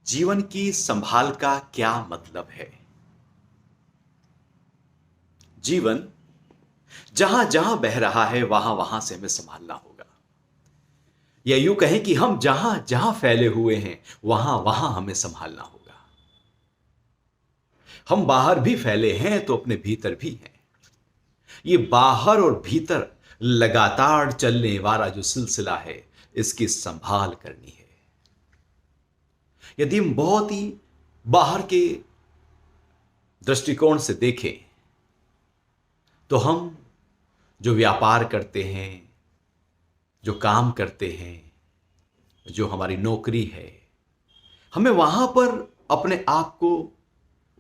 जीवन की संभाल का क्या मतलब है? जीवन जहां जहां बह रहा है वहां वहां से हमें संभालना होगा। या यूं कहें कि हम जहां जहां फैले हुए हैं वहां वहां हमें संभालना होगा। हम बाहर भी फैले हैं तो अपने भीतर भी हैं। ये बाहर और भीतर लगातार चलने वाला जो सिलसिला है, इसकी संभाल करनी है। यदि हम बहुत ही बाहर के दृष्टिकोण से देखें तो हम जो व्यापार करते हैं, जो काम करते हैं, जो हमारी नौकरी है, हमें वहां पर अपने आप को,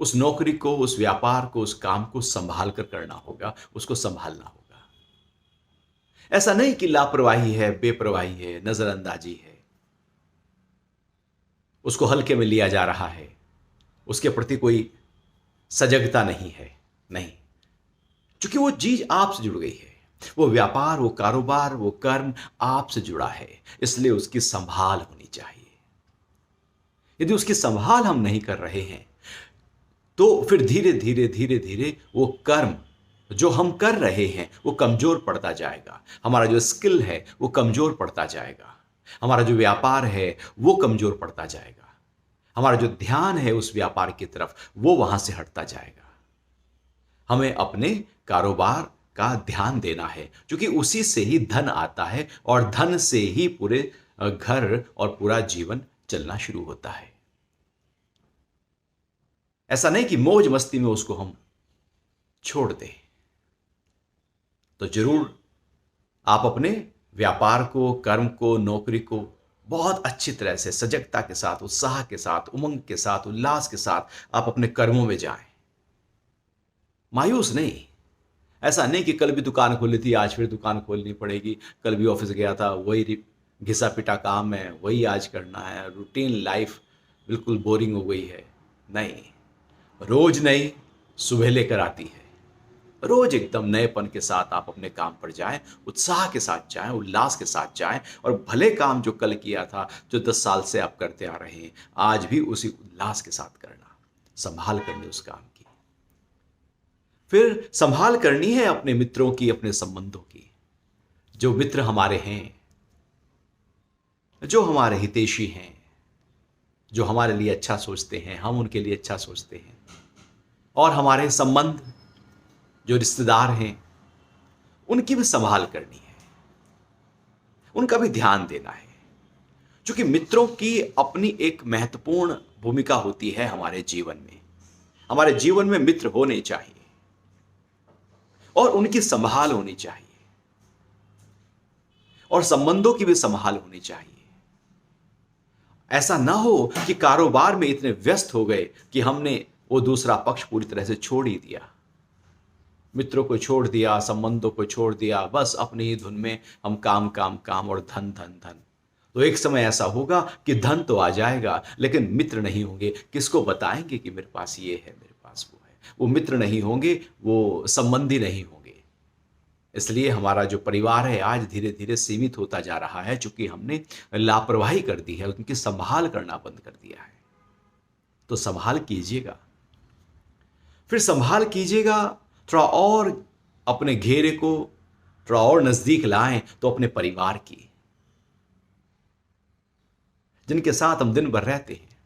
उस नौकरी को, उस व्यापार को, उस काम को संभाल कर करना होगा, उसको संभालना होगा। ऐसा नहीं कि लापरवाही है, बेपरवाही है, नजरअंदाजी है, उसको हल्के में लिया जा रहा है, उसके प्रति कोई सजगता नहीं है। नहीं, क्योंकि वो चीज आपसे जुड़ गई है। वो व्यापार, वो कारोबार, वो कर्म आपसे जुड़ा है, इसलिए उसकी संभाल होनी चाहिए। यदि उसकी संभाल हम नहीं कर रहे हैं तो फिर धीरे धीरे धीरे धीरे वो कर्म जो हम कर रहे हैं वो कमजोर पड़ता जाएगा। हमारा जो स्किल है वो कमजोर पड़ता जाएगा। हमारा जो व्यापार है वो कमजोर पड़ता जाएगा। हमारा जो ध्यान है उस व्यापार की तरफ वो वहां से हटता जाएगा। हमें अपने कारोबार का ध्यान देना है, क्योंकि उसी से ही धन आता है और धन से ही पूरे घर और पूरा जीवन चलना शुरू होता है। ऐसा नहीं कि मौज मस्ती में उसको हम छोड़ दें। तो जरूर आप अपने व्यापार को, कर्म को, नौकरी को बहुत अच्छी तरह से सजगता के साथ, उत्साह के साथ, उमंग के साथ, उल्लास के साथ आप अपने कर्मों में जाएं। मायूस नहीं। ऐसा नहीं कि कल भी दुकान खोली थी, आज फिर दुकान खोलनी पड़ेगी, कल भी ऑफिस गया था, वही घिसा पिटा काम है, वही आज करना है, रूटीन लाइफ बिल्कुल बोरिंग हो गई है। नहीं, रोज नई सुबह लेकर आती है। रोज एकदम नएपन के साथ आप अपने काम पर जाएं, उत्साह के साथ जाएं, उल्लास के साथ जाएं, और भले काम जो कल किया था, जो 10 साल से आप करते आ रहे हैं, आज भी उसी उल्लास के साथ करना, संभाल करनी उस काम की। फिर संभाल करनी है अपने मित्रों की, अपने संबंधों की। जो मित्र हमारे हैं, जो हमारे हितैषी हैं, जो हमारे लिए अच्छा सोचते हैं, हम उनके लिए अच्छा सोचते हैं, और हमारे संबंध जो रिश्तेदार हैं, उनकी भी संभाल करनी है, उनका भी ध्यान देना है। क्योंकि मित्रों की अपनी एक महत्वपूर्ण भूमिका होती है हमारे जीवन में। हमारे जीवन में मित्र होने चाहिए और उनकी संभाल होनी चाहिए, और संबंधों की भी संभाल होनी चाहिए। ऐसा ना हो कि कारोबार में इतने व्यस्त हो गए कि हमने वो दूसरा पक्ष पूरी तरह से छोड़ ही दिया, मित्रों को छोड़ दिया, संबंधों को छोड़ दिया, बस अपनी ही धुन में हम काम काम काम और धन धन धन। तो एक समय ऐसा होगा कि धन तो आ जाएगा लेकिन मित्र नहीं होंगे। किसको बताएंगे कि मेरे पास ये है, मेरे पास वो है? वो मित्र नहीं होंगे, वो संबंधी नहीं होंगे। इसलिए हमारा जो परिवार है आज धीरे धीरे सीमित होता जा रहा है, चूंकि हमने लापरवाही कर दी है, उनकी संभाल करना बंद कर दिया है। तो संभाल कीजिएगा, फिर संभाल कीजिएगा थोड़ा और अपने घेरे को थोड़ा और नजदीक लाएं तो अपने परिवार की, जिनके साथ हम दिन भर रहते हैं,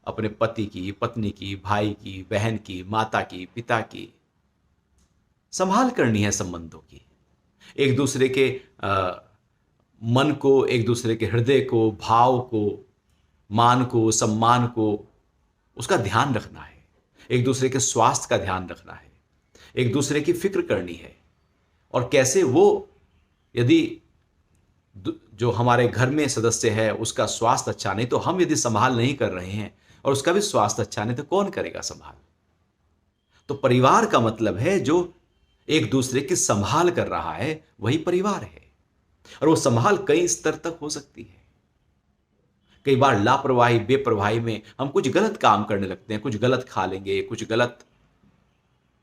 अपने पति की, पत्नी की, भाई की, बहन की, माता की, पिता की संभाल करनी है। संबंधों की, एक दूसरे के मन को, एक दूसरे के हृदय को, भाव को, मान को, सम्मान को, उसका ध्यान रखना है। एक दूसरे के स्वास्थ्य का ध्यान रखना है, एक दूसरे की फिक्र करनी है। और कैसे वो, यदि जो हमारे घर में सदस्य है उसका स्वास्थ्य अच्छा नहीं, तो हम यदि संभाल नहीं कर रहे हैं और उसका भी स्वास्थ्य अच्छा नहीं, तो कौन करेगा संभाल? तो परिवार का मतलब है जो एक दूसरे की संभाल कर रहा है, वही परिवार है। और वो संभाल कई स्तर तक हो सकती है। कई बार लापरवाही, बेपरवाही में हम कुछ गलत काम करने लगते हैं, कुछ गलत खा लेंगे, कुछ गलत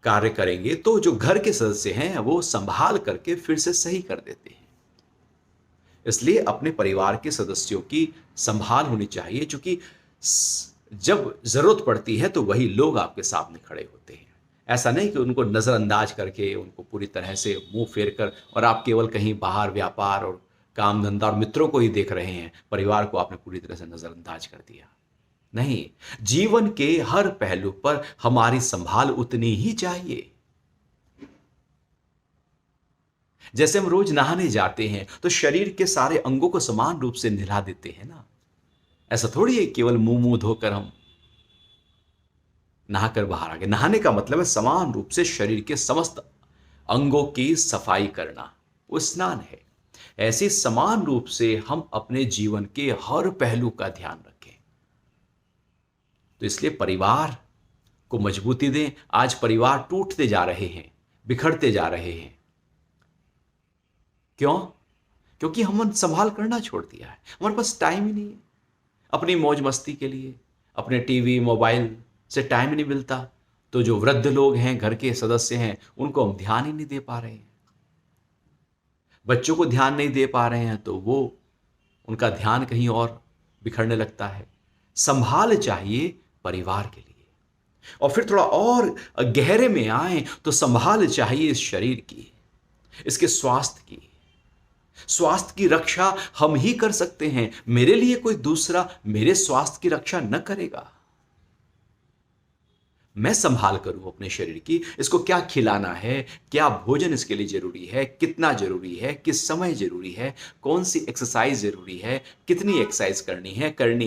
कार्य करेंगे, तो जो घर के सदस्य हैं वो संभाल करके फिर से सही कर देते हैं। इसलिए अपने परिवार के सदस्यों की संभाल होनी चाहिए, क्योंकि जब जरूरत पड़ती है तो वही लोग आपके सामने खड़े होते हैं। ऐसा नहीं कि उनको नजरअंदाज करके, उनको पूरी तरह से मुंह फेर कर, और आप केवल कहीं बाहर व्यापार और काम धंधा और मित्रों को ही देख रहे हैं, परिवार को आपने पूरी तरह से नजरअंदाज कर दिया। नहीं, जीवन के हर पहलू पर हमारी संभाल उतनी ही चाहिए। जैसे हम रोज नहाने जाते हैं तो शरीर के सारे अंगों को समान रूप से नहला देते हैं ना। ऐसा थोड़ी है केवल मुंह मुंह धोकर हम नहाकर बाहर आ गए। नहाने का मतलब है समान रूप से शरीर के समस्त अंगों की सफाई करना, वो स्नान है। ऐसे समान रूप से हम अपने जीवन के हर पहलू का ध्यान रखें। तो इसलिए परिवार को मजबूती दें। आज परिवार टूटते जा रहे हैं, बिखरते जा रहे हैं। क्यों? क्योंकि हमने संभाल करना छोड़ दिया है। हमारे पास टाइम ही नहीं है अपनी मौज मस्ती के लिए। अपने टीवी मोबाइल से टाइम ही नहीं मिलता। तो जो वृद्ध लोग हैं, घर के सदस्य हैं, उनको हम ध्यान ही नहीं दे पा रहे हैं। बच्चों को ध्यान नहीं दे पा रहे हैं तो वो उनका ध्यान कहीं और बिखरने लगता है। संभाल चाहिए परिवार के लिए। और फिर थोड़ा और गहरे में आए तो संभाल चाहिए इस शरीर की, इसके स्वास्थ्य की। स्वास्थ्य की रक्षा हम ही कर सकते हैं। मेरे लिए कोई दूसरा मेरे स्वास्थ्य की रक्षा न करेगा। मैं संभाल करूं अपने शरीर की। इसको क्या खिलाना है, क्या भोजन इसके लिए जरूरी है, कितना जरूरी है, किस समय जरूरी है, कौन सी एक्सरसाइज जरूरी है, कितनी एक्सरसाइज करनी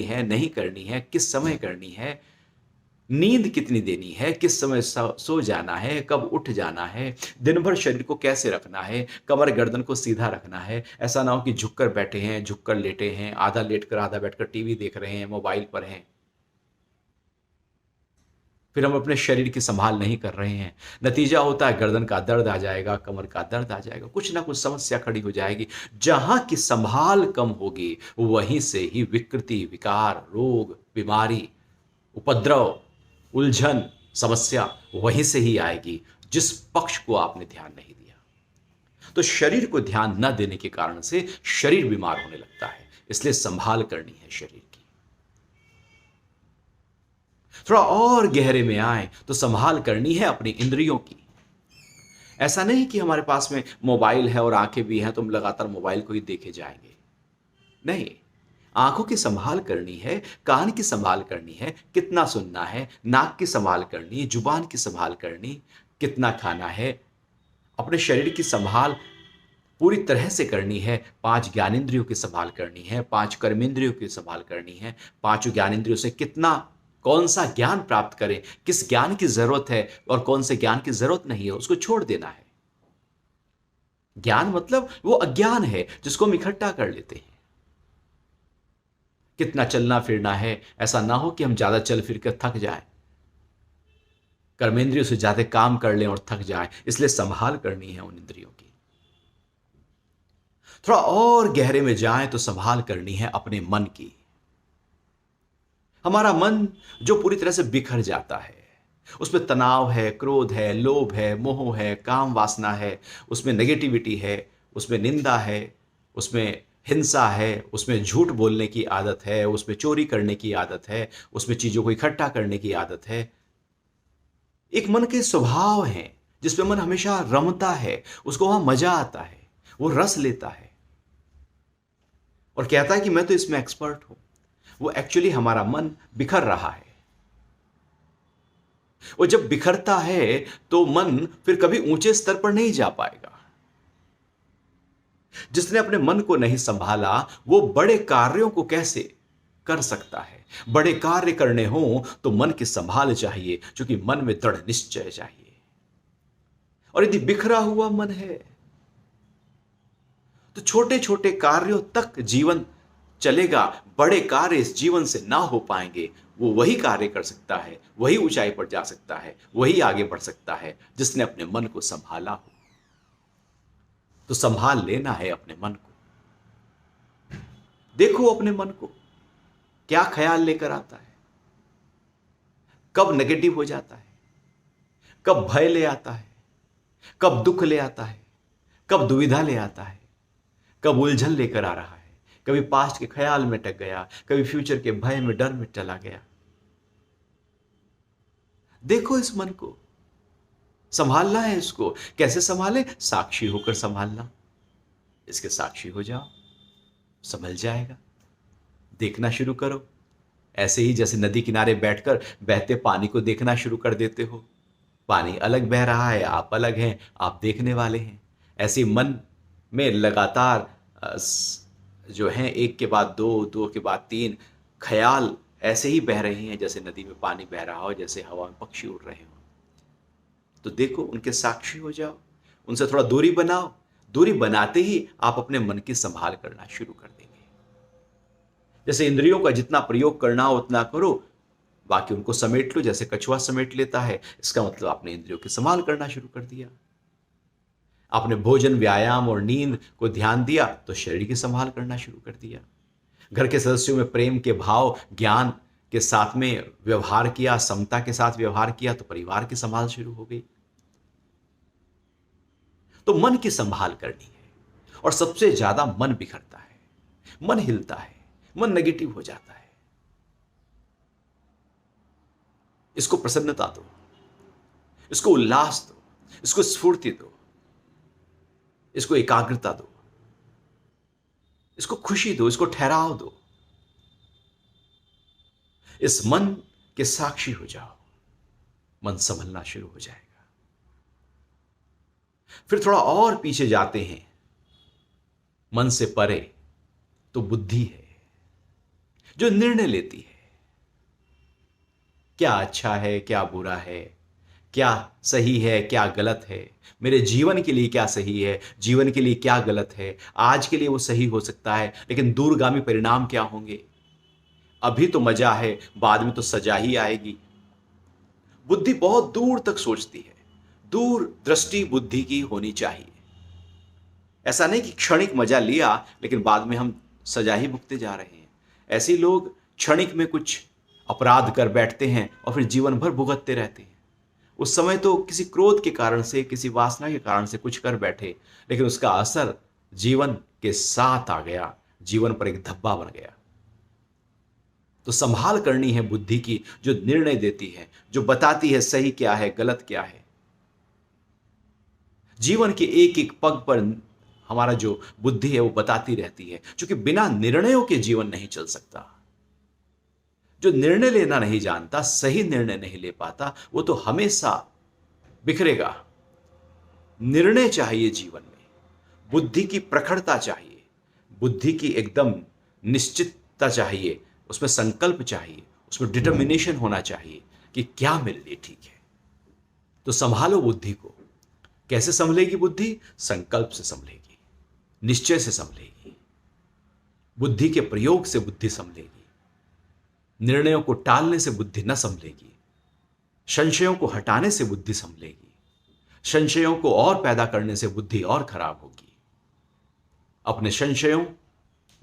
है नहीं करनी है, किस समय करनी है, नींद कितनी देनी है, किस समय सो जाना है, कब उठ जाना है, दिन भर शरीर को कैसे रखना है, कमर गर्दन को सीधा रखना है। ऐसा ना हो कि झुककर बैठे हैं, झुककर लेटे हैं, आधा लेटकर आधा बैठकर टीवी देख रहे हैं, मोबाइल पर हैं। फिर हम अपने शरीर की संभाल नहीं कर रहे हैं। नतीजा होता है गर्दन का दर्द आ जाएगा, कमर का दर्द आ जाएगा, कुछ ना कुछ समस्या खड़ी हो जाएगी। जहां की संभाल कम होगी वहीं से ही विकृति, विकार, रोग, बीमारी, उपद्रव, उलझन, समस्या वहीं से ही आएगी, जिस पक्ष को आपने ध्यान नहीं दिया। तो शरीर को ध्यान न देने के कारण से शरीर बीमार होने लगता है। इसलिए संभाल करनी है शरीर की। थोड़ा और गहरे में आए तो संभाल करनी है अपनी इंद्रियों की। ऐसा नहीं कि हमारे पास में मोबाइल है और आंखें भी हैं तो हम लगातार मोबाइल को ही देखे जाएंगे। नहीं, आंखों की संभाल करनी है, कान की संभाल करनी है, कितना सुनना है, नाक की संभाल करनी है, जुबान की संभाल करनी, कितना खाना है। अपने शरीर की संभाल पूरी तरह से करनी है। 5 ज्ञानेंद्रियों की संभाल करनी है, 5 कर्मेंद्रियों की संभाल करनी है। 5 ज्ञानेंद्रियों से कितना, कौन सा ज्ञान प्राप्त करें, किस ज्ञान की जरूरत है और कौन से ज्ञान की जरूरत नहीं है, उसको छोड़ देना है। ज्ञान मतलब वो अज्ञान है जिसको हम इकट्ठा कर लेते हैं। कितना चलना फिरना है, ऐसा ना हो कि हम ज्यादा चल फिर कर थक जाएं, कर्मेंद्रियों से ज्यादा काम कर लें और थक जाएं। इसलिए संभाल करनी है उन इंद्रियों की। थोड़ा और गहरे में जाएं तो संभाल करनी है अपने मन की। हमारा मन जो पूरी तरह से बिखर जाता है, उसमें तनाव है, क्रोध है, लोभ है, मोह है, काम वासना है, उसमें नेगेटिविटी है, उसमें निंदा है, उसमें हिंसा है, उसमें झूठ बोलने की आदत है, उसमें चोरी करने की आदत है, उसमें चीजों को इकट्ठा करने की आदत है। एक मन के स्वभाव हैं जिसमें मन हमेशा रमता है, उसको वहां मजा आता है, वो रस लेता है और कहता है कि मैं तो इसमें एक्सपर्ट हूं। वो एक्चुअली हमारा मन बिखर रहा है। और जब बिखरता है तो मन फिर कभी ऊंचे स्तर पर नहीं जा पाएगा। जिसने अपने मन को नहीं संभाला वो बड़े कार्यों को कैसे कर सकता है। बड़े कार्य करने हो तो मन की संभाल चाहिए, क्योंकि मन में दृढ़ निश्चय चाहिए। और यदि बिखरा हुआ मन है तो छोटे छोटे कार्यों तक जीवन चलेगा, बड़े कार्य इस जीवन से ना हो पाएंगे। वो वही कार्य कर सकता है, वही ऊंचाई पर जा सकता है, वही आगे बढ़ सकता है जिसने अपने मन को संभाला हो। तो संभाल लेना है अपने मन को। देखो अपने मन को क्या ख्याल लेकर आता है, कब नेगेटिव हो जाता है, कब भय ले आता है, कब दुख ले आता है, कब दुविधा ले आता है, कब उलझन लेकर आ रहा है, कभी पास्ट के ख्याल में टक गया, कभी फ्यूचर के भय में, डर में चला गया। देखो इस मन को, संभालना है इसको। कैसे संभाले? साक्षी होकर संभालना। इसके साक्षी हो जाओ, संभल जाएगा। देखना शुरू करो। ऐसे ही जैसे नदी किनारे बैठकर बहते पानी को देखना शुरू कर देते हो। पानी अलग बह रहा है, आप अलग हैं, आप देखने वाले हैं। ऐसे ही मन में लगातार जो हैं, एक के बाद दो, दो के बाद तीन ख्याल ऐसे ही बह रहे हैं, जैसे नदी में पानी बह रहा हो, जैसे हवा में पक्षी उड़ रहे हो। तो देखो, उनके साक्षी हो जाओ, उनसे थोड़ा दूरी बनाओ। दूरी बनाते ही आप अपने मन की संभाल करना शुरू कर देंगे। जैसे इंद्रियों का जितना प्रयोग करना हो उतना करो, बाकी उनको समेट लो, जैसे कछुआ समेट लेता है। इसका मतलब आपने इंद्रियों की संभाल करना शुरू कर दिया। आपने भोजन, व्यायाम और नींद को ध्यान दिया तो शरीर की संभाल करना शुरू कर दिया। घर के सदस्यों में प्रेम के भाव, ज्ञान के साथ में व्यवहार किया, समता के साथ व्यवहार किया तो परिवार की संभाल शुरू हो गई। तो मन की संभाल करनी है। और सबसे ज्यादा मन बिखरता है, मन हिलता है, मन नेगेटिव हो जाता है। इसको प्रसन्नता दो, इसको उल्लास दो, इसको स्फूर्ति दो, इसको एकाग्रता दो, इसको खुशी दो, इसको ठहराव दो। इस मन के साक्षी हो जाओ, मन संभलना शुरू हो जाएगा। फिर थोड़ा और पीछे जाते हैं, मन से परे तो बुद्धि है जो निर्णय लेती है। क्या अच्छा है, क्या बुरा है, क्या सही है, क्या गलत है, मेरे जीवन के लिए क्या सही है, जीवन के लिए क्या गलत है। आज के लिए वो सही हो सकता है, लेकिन दूरगामी परिणाम क्या होंगे। अभी तो मजा है, बाद में तो सजा ही आएगी। बुद्धि बहुत दूर तक सोचती है। दूर दृष्टि बुद्धि की होनी चाहिए। ऐसा नहीं कि क्षणिक मजा लिया लेकिन बाद में हम सजा ही भुगते जा रहे हैं। ऐसे लोग क्षणिक में कुछ अपराध कर बैठते हैं और फिर जीवन भर भुगतते रहते हैं। उस समय तो किसी क्रोध के कारण से, किसी वासना के कारण से कुछ कर बैठे, लेकिन उसका असर जीवन के साथ आ गया, जीवन पर एक धब्बा बन गया। तो संभाल करनी है बुद्धि की, जो निर्णय देती है, जो बताती है सही क्या है, गलत क्या है। जीवन के एक एक पग पर हमारा जो बुद्धि है वो बताती रहती है, क्योंकि बिना निर्णयों के जीवन नहीं चल सकता। जो निर्णय लेना नहीं जानता, सही निर्णय नहीं ले पाता, वो तो हमेशा बिखरेगा। निर्णय चाहिए जीवन में, बुद्धि की प्रखरता चाहिए, बुद्धि की एकदम निश्चितता चाहिए, उसमें संकल्प चाहिए, उसमें डिटर्मिनेशन होना चाहिए कि क्या मेरे लिए ठीक है। तो संभालो बुद्धि को। कैसे संभलेगी बुद्धि? संकल्प से संभलेगी, निश्चय से संभलेगी, बुद्धि के प्रयोग से बुद्धि संभलेगी। निर्णयों को टालने से बुद्धि न संभलेगी, संशयों को हटाने से बुद्धि संभलेगी, संशयों को और पैदा करने से बुद्धि और खराब होगी। अपने संशयों,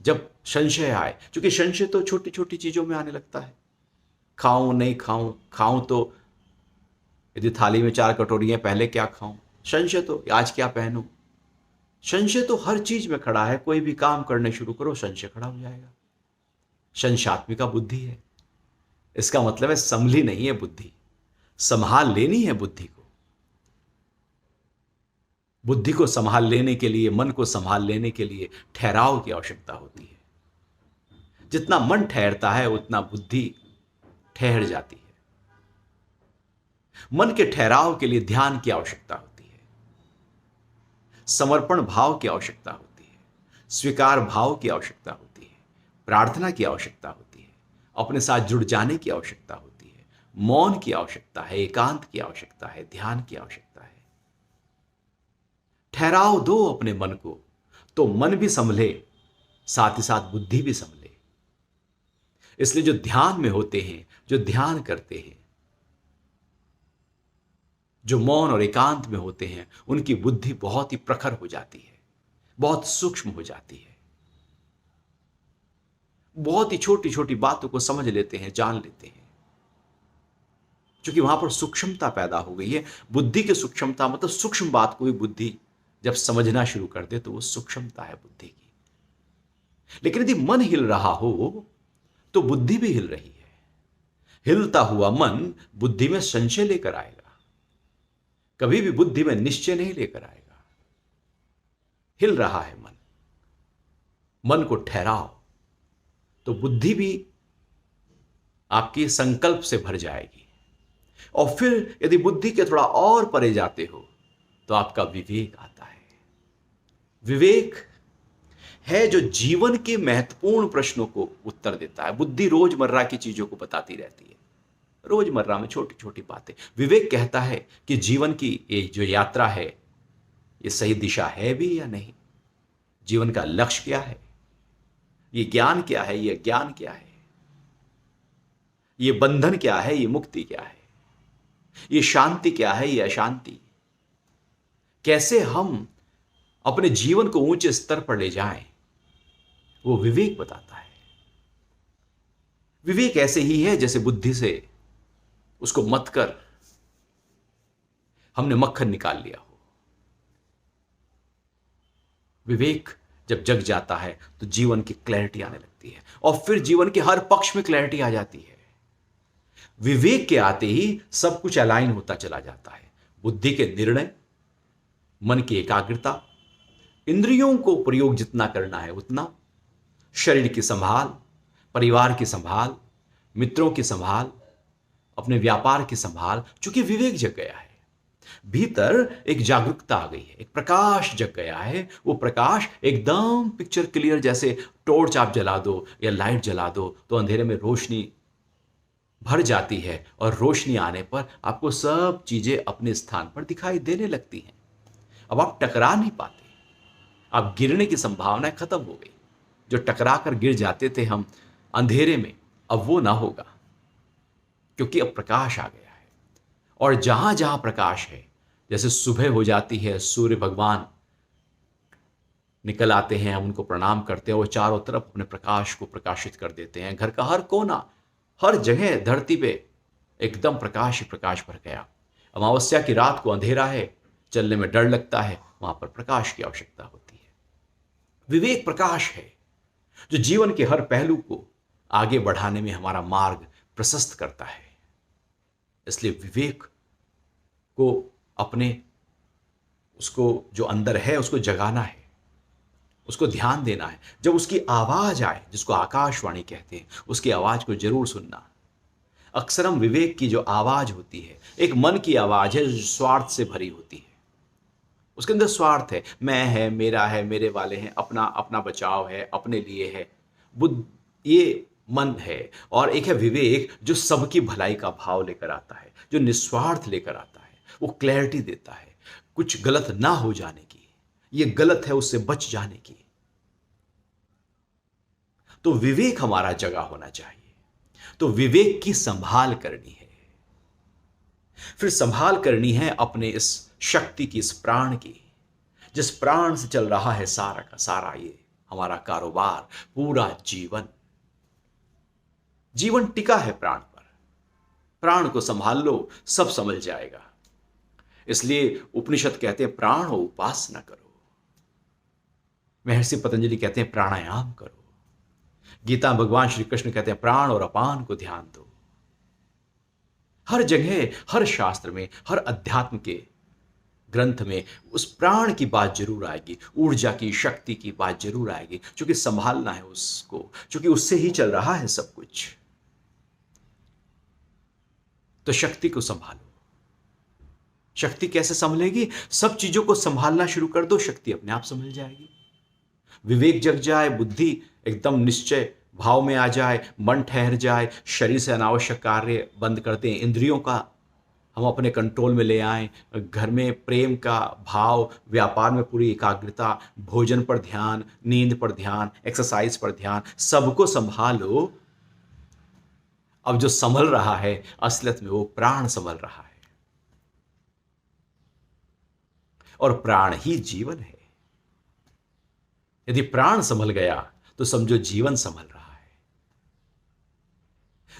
जब संशय आए, क्योंकि संशय तो छोटी छोटी चीजों में आने लगता है। खाऊं नहीं खाऊं, खाऊं तो यदि थाली में 4 कटोरियां, पहले क्या खाऊं। संशय तो आज क्या पहनूं। संशय तो हर चीज में खड़ा है। कोई भी काम करने शुरू करो, संशय खड़ा हो जाएगा। संशयात्मिका बुद्धि है। इसका मतलब है संभली नहीं है बुद्धि, संभाल लेनी है बुद्धि को। बुद्धि को संभाल लेने के लिए, मन को संभाल लेने के लिए ठहराव की आवश्यकता होती है। जितना मन ठहरता है उतना बुद्धि ठहर जाती है। मन के ठहराव के लिए ध्यान की आवश्यकता होती है, समर्पण भाव की आवश्यकता होती है, स्वीकार भाव की आवश्यकता होती है, प्रार्थना की आवश्यकता होती है, अपने साथ जुड़ जाने की आवश्यकता होती है, मौन की आवश्यकता है, एकांत की आवश्यकता है, ध्यान की आवश्यकता है। ठहराव दो अपने मन को, तो मन भी संभले, साथ ही साथ बुद्धि भी संभले। इसलिए जो ध्यान में होते हैं, जो ध्यान करते हैं, जो मौन और एकांत में होते हैं, उनकी बुद्धि बहुत ही प्रखर हो जाती है, बहुत सूक्ष्म हो जाती है, बहुत ही छोटी छोटी बातों को समझ लेते हैं, जान लेते हैं, क्योंकि वहां पर सूक्ष्मता पैदा हो गई है। बुद्धि की सूक्ष्मता मतलब सूक्ष्म बात को भी बुद्धि जब समझना शुरू कर दे तो वो सूक्ष्मता है बुद्धि की, लेकिन यदि मन हिल रहा हो तो बुद्धि भी हिल रही है। हिलता हुआ मन बुद्धि में संशय लेकर आएगा, कभी भी बुद्धि में निश्चय नहीं लेकर आएगा। हिल रहा है मन, मन को ठहराओ तो बुद्धि भी आपकी संकल्प से भर जाएगी। और फिर यदि बुद्धि के थोड़ा और परे जाते हो तो आपका विवेक आता है। विवेक है जो जीवन के महत्वपूर्ण प्रश्नों को उत्तर देता है। बुद्धि रोजमर्रा की चीजों को बताती रहती है, रोजमर्रा में छोटी छोटी बातें। विवेक कहता है कि जीवन की ये जो यात्रा है ये सही दिशा है भी या नहीं, जीवन का लक्ष्य क्या है, ये ज्ञान क्या है, ये अज्ञान क्या है, ये बंधन क्या है, ये मुक्ति क्या है, ये शांति क्या है, ये अशांति। कैसे हम अपने जीवन को ऊंचे स्तर पर ले जाएं, वो विवेक बताता है। विवेक ऐसे ही है जैसे बुद्धि से उसको मत कर हमने मक्खन निकाल लिया हो। विवेक जब जग जाता है तो जीवन की क्लैरिटी आने लगती है और फिर जीवन के हर पक्ष में क्लैरिटी आ जाती है। विवेक के आते ही सब कुछ अलाइन होता चला जाता है। बुद्धि के निर्णय, मन की एकाग्रता, इंद्रियों को प्रयोग जितना करना है उतना, शरीर की संभाल, परिवार की संभाल, मित्रों की संभाल, अपने व्यापार की संभाल, चूंकि विवेक जग गया है, भीतर एक जागरूकता आ गई है, एक प्रकाश जग गया है। वो प्रकाश एकदम पिक्चर क्लियर, जैसे टॉर्च आप जला दो या लाइट जला दो तो अंधेरे में रोशनी भर जाती है और रोशनी आने पर आपको सब चीजें अपने स्थान पर दिखाई देने लगती हैं। अब आप टकरा नहीं पाते, अब गिरने की संभावना खत्म हो गई। जो टकरा कर गिर जाते थे हम अंधेरे में, अब वो ना होगा, क्योंकि अब प्रकाश आ गया है। और जहां जहां प्रकाश है, जैसे सुबह हो जाती है, सूर्य भगवान निकल आते हैं, हम उनको प्रणाम करते हैं, वो चारों तरफ अपने प्रकाश को प्रकाशित कर देते हैं। घर का हर कोना, हर जगह धरती पे एकदम प्रकाश ही प्रकाश भर गया। अमावस्या की रात को अंधेरा है, चलने में डर लगता है, वहां पर प्रकाश की आवश्यकता होती है। विवेक प्रकाश है जो जीवन के हर पहलू को आगे बढ़ाने में हमारा मार्ग प्रशस्त करता है। इसलिए विवेक को अपने, उसको जो अंदर है उसको जगाना है, उसको ध्यान देना है। जब उसकी आवाज आए, जिसको आकाशवाणी कहते हैं, उसकी आवाज को जरूर सुनना। अक्सर हम विवेक की जो आवाज होती है, एक मन की आवाज है जो स्वार्थ से भरी होती है। उसके अंदर स्वार्थ है, मैं है, मेरा है, मेरे वाले हैं, अपना अपना बचाव है, अपने लिए है, बुद्ध, ये मन है। और एक है विवेक जो सबकी भलाई का भाव लेकर आता है, जो निस्वार्थ लेकर आता है। वो क्लैरिटी देता है कुछ गलत ना हो जाने की, ये गलत है उससे बच जाने की। तो विवेक हमारा जगह होना चाहिए। तो विवेक की संभाल करनी है, फिर संभाल करनी है अपने इस शक्ति की, इस प्राण की, जिस प्राण से चल रहा है सारा का सारा ये हमारा कारोबार, पूरा जीवन। जीवन टिका है प्राण पर। प्राण को संभाल लो, सब समझ जाएगा। इसलिए उपनिषद कहते हैं प्राण हो उपासना करो। महर्षि पतंजलि कहते हैं प्राणायाम करो। गीता भगवान श्री कृष्ण कहते हैं प्राण और अपान को ध्यान दो। हर जगह, हर शास्त्र में, हर अध्यात्म के ग्रंथ में उस प्राण की बात जरूर आएगी, ऊर्जा की, शक्ति की बात जरूर आएगी, क्योंकि संभालना है उसको, क्योंकि उससे ही चल रहा है सब कुछ। तो शक्ति को संभालो। शक्ति कैसे संभलेगी? सब चीजों को संभालना शुरू कर दो, शक्ति अपने आप संभल जाएगी। विवेक जग जाए, बुद्धि एकदम निश्चय भाव में आ जाए, मन ठहर जाए, शरीर से अनावश्यक कार्य बंद कर दें, इंद्रियों का हम अपने कंट्रोल में ले आएं, घर में प्रेम का भाव, व्यापार में पूरी एकाग्रता, भोजन पर ध्यान, नींद पर ध्यान, एक्सरसाइज पर ध्यान, सबको संभालो। अब जो संभल रहा है असलियत में वो प्राण संभल रहा है, और प्राण ही जीवन है। यदि प्राण संभल गया तो समझो जीवन संभल रहा है।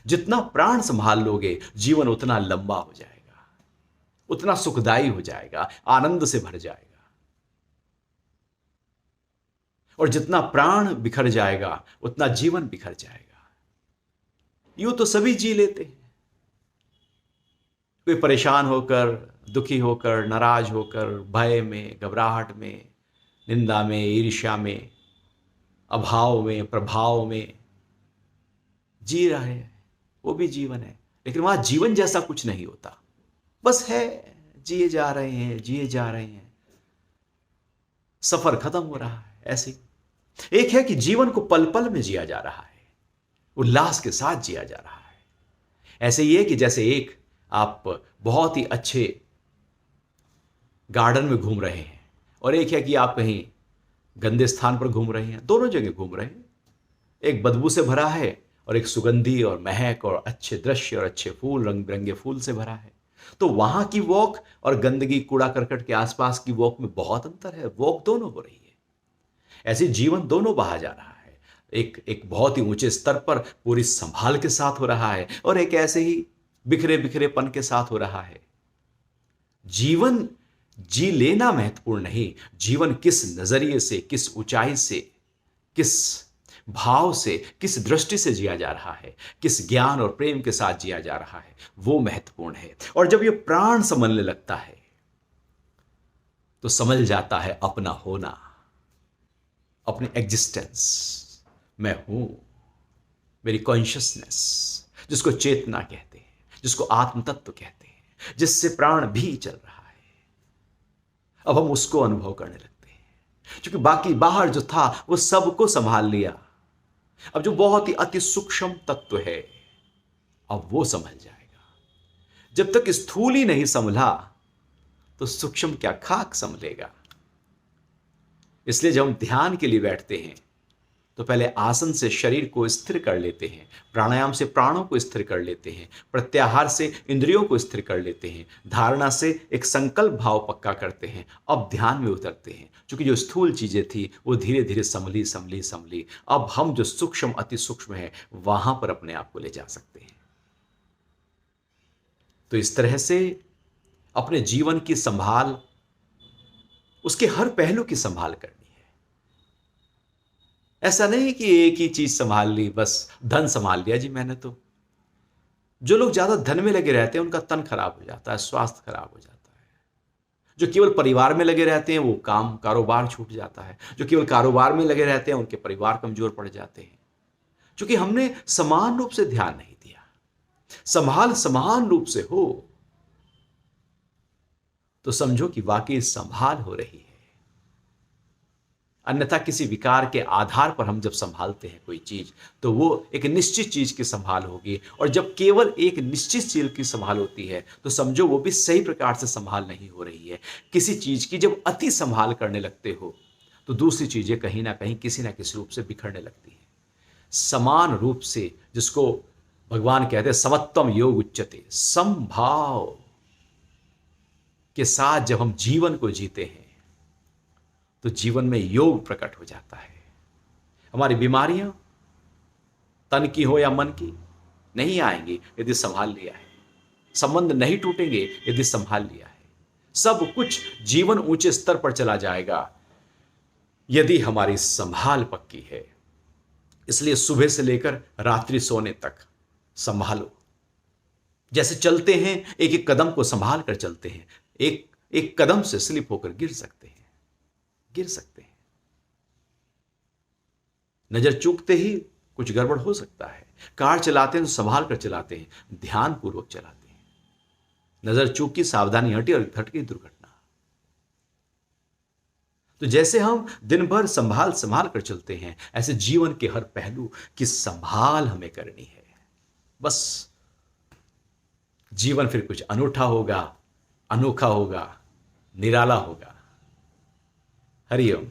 जितना प्राण संभाल लोगे जीवन उतना लंबा हो जाएगा, उतना सुखदायी हो जाएगा, आनंद से भर जाएगा। और जितना प्राण बिखर जाएगा उतना जीवन बिखर जाएगा। यूं तो सभी जी लेते हैं, कोई परेशान होकर, दुखी होकर, नाराज होकर, भय में, घबराहट में, निंदा में, ईर्ष्या में, अभाव में, प्रभाव में जी रहे हैं। वो भी जीवन है, लेकिन वहां जीवन जैसा कुछ नहीं होता। बस है, जिए जा रहे हैं, जिए जा रहे हैं, सफर खत्म हो रहा है। ऐसे ही एक है कि जीवन को पल पल में जिया जा रहा है, उल्लास के साथ जिया जा रहा है। ऐसे ही है कि जैसे एक आप बहुत ही अच्छे गार्डन में घूम रहे हैं और एक है कि आप कहीं गंदे स्थान पर घूम रहे हैं। दोनों जगह घूम रहे हैं, एक बदबू से भरा है और एक सुगंधी और महक और अच्छे दृश्य और अच्छे फूल, रंग बिरंगे फूल से भरा है। तो वहां की वॉक और गंदगी, कूड़ा करकट के आसपास की वॉक में बहुत अंतर है। वॉक दोनों हो रही है। ऐसे जीवन दोनों बहा जा रहा है। एक एक बहुत ही ऊंचे स्तर पर पूरी संभाल के साथ हो रहा है और एक ऐसे ही बिखरे बिखरेपन के साथ हो रहा है। जीवन जी लेना महत्वपूर्ण नहीं, जीवन किस नजरिए से, किस ऊंचाई से, किस भाव से, किस दृष्टि से जिया जा रहा है, किस ज्ञान और प्रेम के साथ जिया जा रहा है, वो महत्वपूर्ण है। और जब ये प्राण समझने लगता है तो समझ जाता है अपना होना, अपनी एग्जिस्टेंस। मैं हूं, मेरी कॉन्शियसनेस, जिसको चेतना कहते हैं, जिसको आत्म तत्व कहते हैं, जिससे प्राण भी चल रहा है। अब हम उसको अनुभव करने लगते हैं, क्योंकि बाकी बाहर जो था वो सबको संभाल लिया। अब जो बहुत ही अति सूक्ष्म तत्व है, अब वो संभल जाएगा। जब तक स्थूल ही नहीं संभला तो सूक्ष्म क्या खाक संभलेगा। इसलिए जब हम ध्यान के लिए बैठते हैं तो पहले आसन से शरीर को स्थिर कर लेते हैं, प्राणायाम से प्राणों को स्थिर कर लेते हैं, प्रत्याहार से इंद्रियों को स्थिर कर लेते हैं, धारणा से एक संकल्प भाव पक्का करते हैं। अब ध्यान में उतरते हैं, क्योंकि जो स्थूल चीजें थी वो धीरे धीरे संभली संभली संभली। अब हम जो सूक्ष्म, अति सूक्ष्म है, वहां पर अपने आप को ले जा सकते हैं। तो इस तरह से अपने जीवन की संभाल, उसके हर पहलू की संभाल करनी। ऐसा नहीं कि एक ही चीज संभाल ली, बस धन संभाल लिया जी मैंने। तो जो लोग ज्यादा धन में लगे रहते हैं उनका तन खराब हो जाता है, स्वास्थ्य खराब हो जाता है। जो केवल परिवार में लगे रहते हैं वो काम कारोबार छूट जाता है। जो केवल कारोबार में लगे रहते हैं उनके परिवार कमजोर पड़ जाते हैं, क्योंकि हमने समान रूप से ध्यान नहीं दिया। संभाल समान रूप से हो तो समझो कि वाकई संभाल हो रही है। अन्यथा किसी विकार के आधार पर हम जब संभालते हैं कोई चीज, तो वो एक निश्चित चीज की संभाल होगी। और जब केवल एक निश्चित चीज की संभाल होती है तो समझो वो भी सही प्रकार से संभाल नहीं हो रही है। किसी चीज की जब अति संभाल करने लगते हो तो दूसरी चीजें कहीं ना कहीं किसी ना किसी रूप से बिखरने लगती है। समान रूप से, जिसको भगवान कहते हैं समत्वम योग उच्यते, समभाव के साथ जब हम जीवन को जीते हैं तो जीवन में योग प्रकट हो जाता है। हमारी बीमारियां तन की हो या मन की नहीं आएंगी यदि संभाल लिया है। संबंध नहीं टूटेंगे यदि संभाल लिया है। सब कुछ जीवन ऊंचे स्तर पर चला जाएगा यदि हमारी संभाल पक्की है। इसलिए सुबह से लेकर रात्रि सोने तक संभालो। जैसे चलते हैं, एक एक कदम को संभाल कर चलते हैं। एक एक कदम से स्लिप होकर गिर सकते हैं, गिर सकते हैं। नजर चूकते ही कुछ गड़बड़ हो सकता है। कार चलाते हैं तो संभाल कर चलाते हैं, ध्यान पूर्वक चलाते हैं। नजर चूकी, सावधानी हटी और घट गई दुर्घटना। तो जैसे हम दिन भर संभाल संभाल कर चलते हैं, ऐसे जीवन के हर पहलू की संभाल हमें करनी है। बस जीवन फिर कुछ अनूठा होगा, अनोखा होगा, निराला होगा। हरिओम।